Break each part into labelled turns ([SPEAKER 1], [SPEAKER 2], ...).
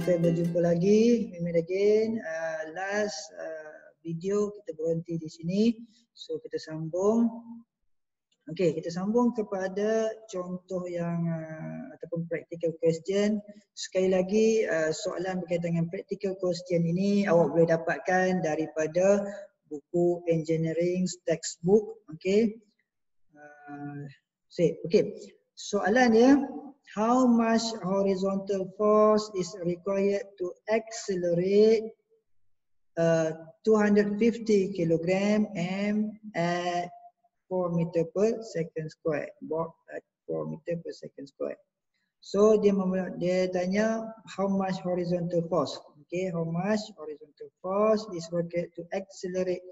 [SPEAKER 1] Kita berjumpa lagi, meet again. Last video kita berhenti di sini. So kita sambung. Okey, kita sambung kepada contoh yang ataupun practical question. Sekali lagi soalan berkaitan dengan practical question ini awak boleh dapatkan daripada buku engineering textbook. Okey. Okey. Soalan dia, how much horizontal force is required to accelerate 250 kg m at 4 meter per second square. Walk at 4 meter per second square. So dia tanya how much horizontal force. Okay, how much horizontal force is required to accelerate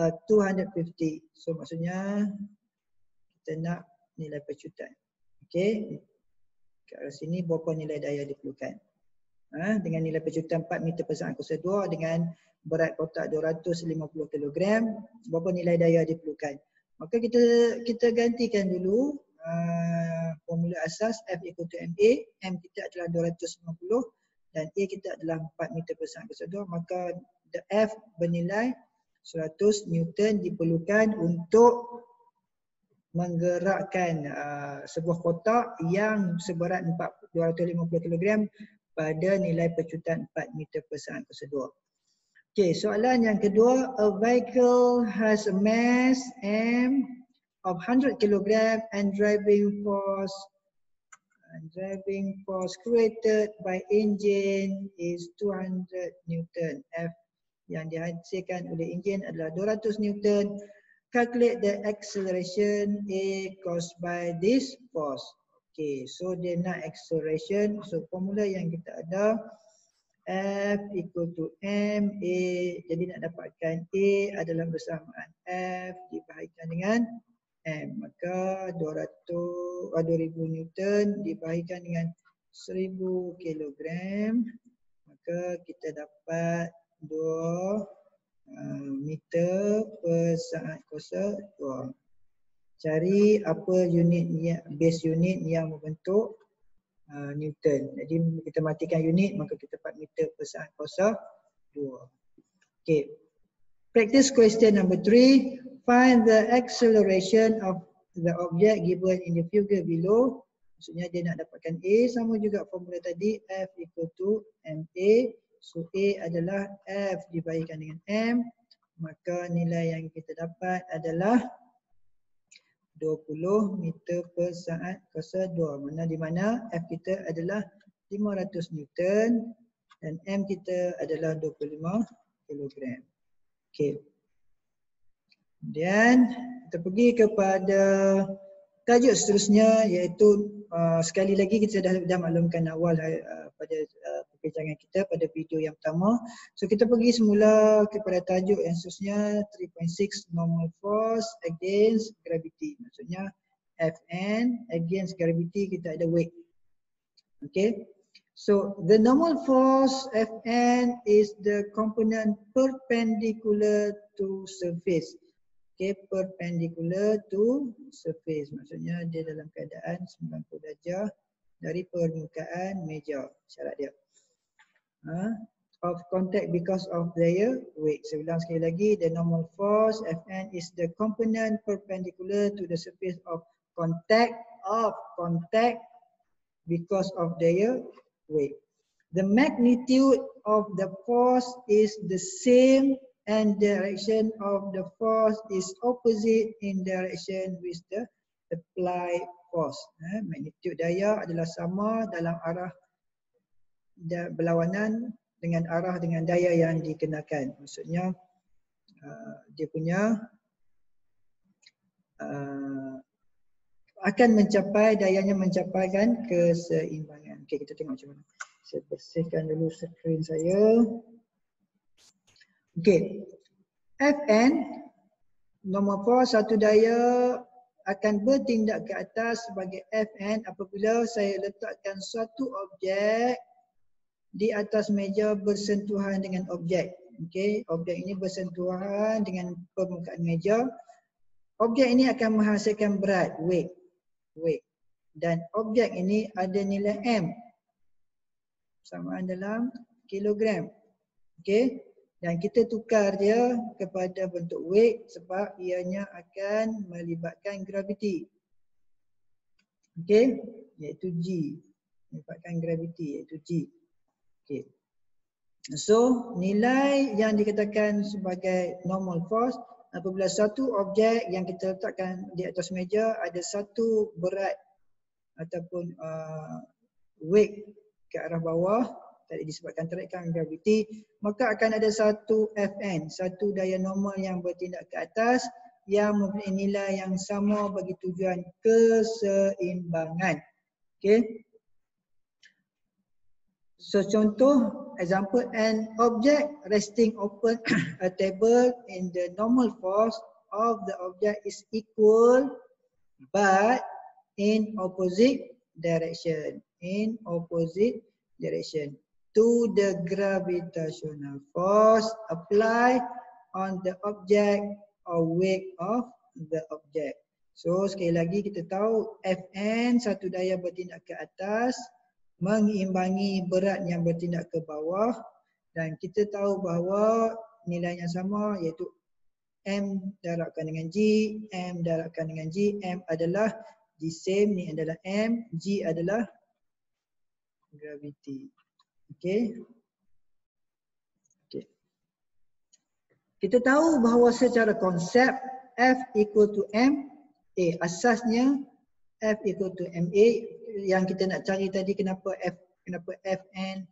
[SPEAKER 1] 250. So maksudnya kita nak nilai pecutan. Okay, kat sini berapa nilai daya diperlukan. Dengan nilai pecutan 4 meter per second kuasa 2 dengan berat kotak 250 kg, berapa nilai daya diperlukan. Maka kita gantikan dulu formula asas F equal to MA. M kita adalah 250 dan A kita adalah 4 meter per second kuasa 2. Maka the F bernilai 100 Newton diperlukan untuk menggerakkan sebuah kotak yang seberat 250 kg pada nilai pecutan 4 meter per second kuasa 2. Okey, soalan yang kedua, a vehicle has a mass m of 100 kg and driving force created by engine is 200 Newton. F yang dihasilkan oleh enjin adalah 200 Newton. Calculate the acceleration A caused by this force. Okay, so dia nak acceleration. So formula yang kita ada F equal to MA. Jadi nak dapatkan A adalah bersamaan F dibahagikan dengan M. Maka 2000 Newton dibahagikan dengan 1000 kg. Maka kita dapat 2 meter per saat kuasa 2. Cari apa unit base unit yang membentuk Newton. Jadi kita matikan unit maka kita dapat meter per saat kuasa 2. Okay. Practice question number 3. Find the acceleration of the object given in the figure below. Maksudnya dia nak dapatkan A, sama juga formula tadi F equal to MA. So A adalah F dibahagikan dengan M, maka nilai yang kita dapat adalah 20 meter per saat kuasa 2. Di mana F kita adalah 500 Newton dan M kita adalah 25 kg. Okey. Kemudian kita pergi kepada tajuk seterusnya, iaitu sekali lagi kita dah maklumkan awal pada perbincangan kita pada video yang pertama. So kita pergi semula kepada tajuk yang seterusnya 3.6 normal force against gravity. Maksudnya Fn against gravity kita ada weight. Okay. So the normal force Fn is the component perpendicular to surface. Okay, perpendicular to surface. Maksudnya dia dalam keadaan 90 darjah dari permukaan meja. Syarat dia. Of contact because of their weight. Saya ulang sekali lagi. The normal force Fn is the component perpendicular to the surface of contact because of their weight. The magnitude of the force is the same and direction of the force is opposite in direction with the applied force. Magnitude daya adalah sama dalam arah berlawanan dengan arah dengan daya yang dikenakan. Maksudnya dia punya akan mencapai, dayanya mencapaikan keseimbangan. Okey, kita tengok macam mana. Saya bersihkan dulu skrin saya. Okey, Fn, normal force satu daya akan bertindak ke atas sebagai Fn apabila saya letakkan suatu objek di atas meja bersentuhan dengan objek. Okey, objek ini bersentuhan dengan permukaan meja. Objek ini akan menghasilkan berat, weight. Dan objek ini ada nilai M. bersamaan dalam kilogram. Okey. Dan kita tukar dia kepada bentuk weight sebab ianya akan melibatkan graviti. Okey, iaitu G. Melibatkan graviti iaitu G. Okey. So, nilai yang dikatakan sebagai normal force apabila satu objek yang kita letakkan di atas meja ada satu berat ataupun weight ke arah bawah, tadi disebabkan tarikan graviti, maka akan ada satu Fn, satu daya normal yang bertindak ke atas yang mempunyai nilai yang sama bagi tujuan keseimbangan. Okey. So contoh, example, an object resting upon a table in the normal force of the object is equal but in opposite direction. In opposite direction to the gravitational force applied on the object or weight of the object. So sekali lagi kita tahu Fn satu daya bertindak ke atas mengimbangi berat yang bertindak ke bawah, dan kita tahu bahawa nilainya sama iaitu M darabkan dengan G, M darabkan dengan G, M adalah G same, ni adalah M, G adalah gravity. Okey. Okey. Kita tahu bahawa secara konsep F equal to M, asasnya F equal to MA. Yang kita nak cari tadi kenapa Fn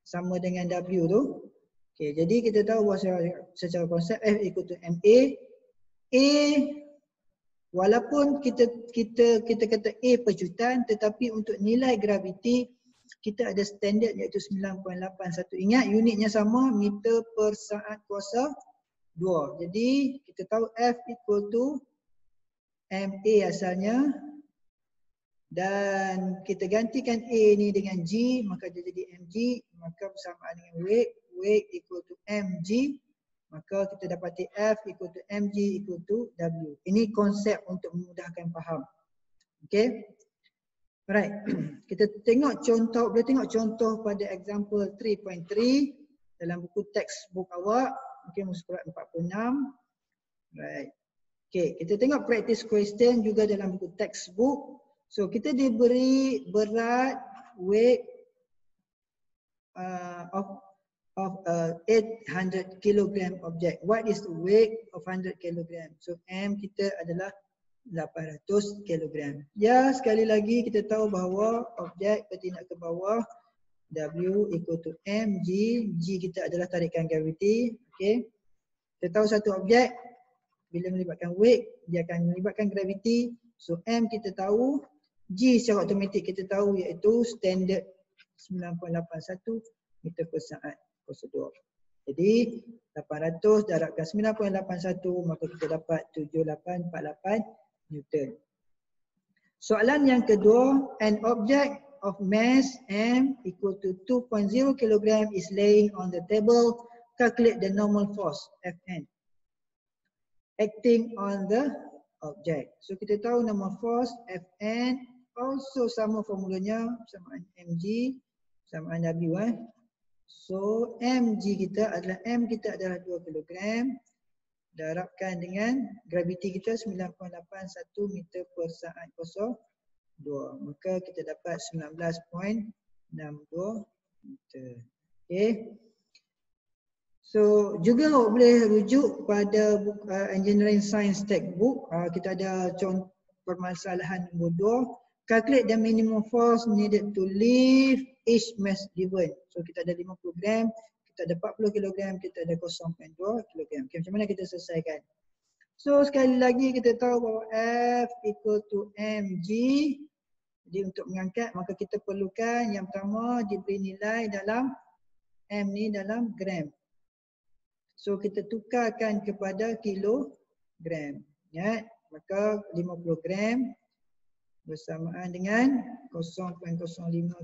[SPEAKER 1] sama dengan W tu. Okey, jadi kita tahu bahawa secara konsep F equal to MA. A walaupun kita kata A pejutan, tetapi untuk nilai graviti kita ada standard iaitu 9.81. Ingat unitnya sama, meter per saat kuasa 2. Jadi kita tahu F equal to MA asalnya, dan kita gantikan A ni dengan G, maka dia jadi mg, maka bersamaan dengan weight equal to mg, maka kita dapati F equal to mg equal to W. Ini konsep untuk memudahkan faham. Okey. Alright. Kita tengok contoh, boleh tengok contoh pada example 3.3 dalam buku textbook awak. Okey, muka surat 46. Right. Okey, kita tengok practice question juga dalam buku textbook. So kita diberi berat weight of 800 kg object. What is the weight of 100 kg? So M kita adalah 800 kg. Ya, sekali lagi kita tahu bahawa objek bertindak ke bawah, W equal to mg, G kita adalah tarikan graviti. Okey. Kita tahu satu objek bila melibatkan weight dia akan melibatkan graviti. So M kita tahu, G secara automatik kita tahu iaitu standard 9.81 meter per saat kuasa 2. Jadi 800 darabkan 9.81 maka kita dapat 7848 Newton. Soalan yang kedua, an object of mass M equal to 2.0 kg is laying on the table. Calculate the normal force Fn acting on the object. So kita tahu normal force Fn also sama formulanya bersamaan mg bersamaan W. So mg kita adalah M kita adalah 2 kg darabkan dengan graviti kita 9.81 meter per saat kuasa 2. Maka kita dapat 19.62 meter. Okey. So juga boleh rujuk pada engineering science textbook. Kita ada contoh permasalahan nombor 2. Calculate the minimum force needed to lift each mass given. So kita ada 50 gram, kita ada 40 kg, kita ada 0.2 kg. Okay, macam mana kita selesaikan? So sekali lagi kita tahu bahawa F equal to mg. Jadi untuk mengangkat maka kita perlukan yang pertama diberi nilai dalam M ni dalam gram. So kita tukarkan kepada kilogram. Ya, maka 50 gram bersamaan dengan 0.05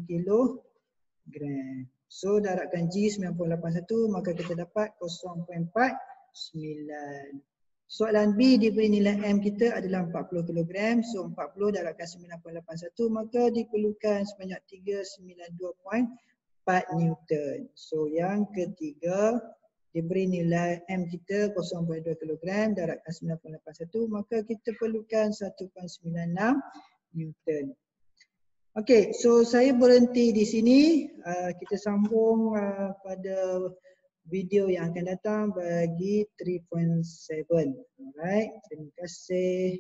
[SPEAKER 1] kilogram. So darabkan G 9.81 maka kita dapat 0.49. Soalan B diberi nilai M kita adalah 40 kg. So 40 darabkan 9.81 maka diperlukan sebanyak 392.4 Newton. So yang ketiga, diberi nilai M kita 0.2 kg, daratkan 9.81, maka kita perlukan 1.96 Newton. Okey, so saya berhenti di sini. Kita sambung pada video yang akan datang bagi 3.7. Alright, terima kasih.